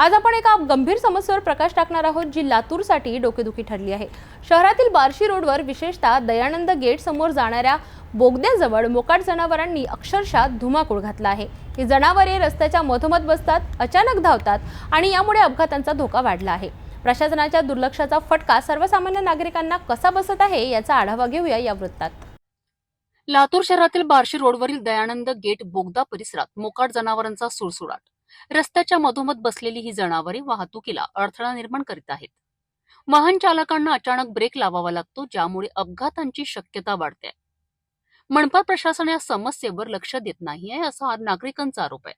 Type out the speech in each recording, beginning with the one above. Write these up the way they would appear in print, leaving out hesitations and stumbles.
आज आपण एका गंभीर समस्येवर प्रकाश टाकणार आहोत, जी लातूरसाठी डोकेदुखी ठरली आहे। शहरातील बार्शी रोडवर विशेषतः दयानंद गेट समोर जाणाऱ्या बोगद्याजवळ मोकाट जनावरांनी अक्षरशः धुमाकूळ घातला आहे। ही जनावरे रस्त्याच्या मधोमध बसतात, अचानक धावतात आणि यामुळे अपघातांचा धोका वाढला आहे। प्रशासनाच्या दुर्लक्षाचा फटका सर्वसामान्य नागरिकांना कसा बसत आहे याचा आढावा घेऊया या वृत्तात। लातूर शहरातील बार्शी रोडवरील दयानंद गेट बोगदा परिसरात मोकाट जनावरांचा सुळसुळाट। रस्त्याच्या मधोमध बसलेली ही जनावरे वाहतुकीला अडथळा निर्माण करीत आहेत। वाहन चालकांना अचानक ब्रेक लावावा लागतो, ज्यामुळे अपघातांची शक्यता वाढते। मनपा प्रशासन या समस्येवर लक्ष देत नाहीये, असा नागरिकांचा आरोप आहे।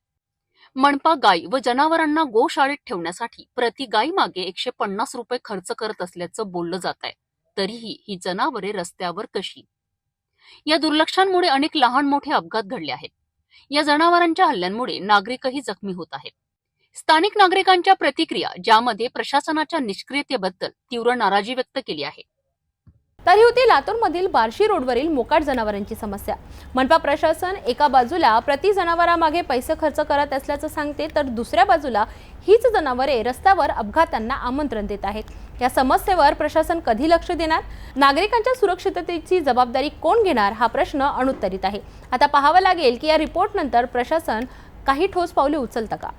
मनपा गायी व जनावरांना गोशाळेत ठेवण्यासाठी प्रति गायी मागे 150 रुपये खर्च करत असल्याचं बोललं जात आहे। तरीही ही जनावरे रस्त्यावर कशी? या दुर्लक्षांमुळे अनेक लहान मोठे अपघात घडले आहेत। या जनावरांच्या हल्ल्यांमुळे नागरिकही जखमी होत आहेत। स्थानिक नागरिकांच्या प्रतिक्रिया, ज्यामध्ये प्रशासनाच्या निष्क्रियतेबद्दल तीव्र नाराजी व्यक्त केली आहे। तर ही होती लातूरमधील बार्शी रोडवरील मोकाट जनावरांची समस्या। मनपा प्रशासन एका बाजूला प्रति जनावरामागे पैसे खर्च करत असल्याचं सांगते, तर दुसऱ्या बाजूला हीच जनावरे रस्त्यावर अपघातांना आमंत्रण देत आहेत। या समस्येवर प्रशासन कधी लक्ष देणार? नागरिकांच्या सुरक्षिततेची जबाबदारी कोण घेणार हा प्रश्न अनुत्तरित आहे। आता पाहावं लागेल की या रिपोर्ट नंतर प्रशासन काही ठोस पावले उचलतं का।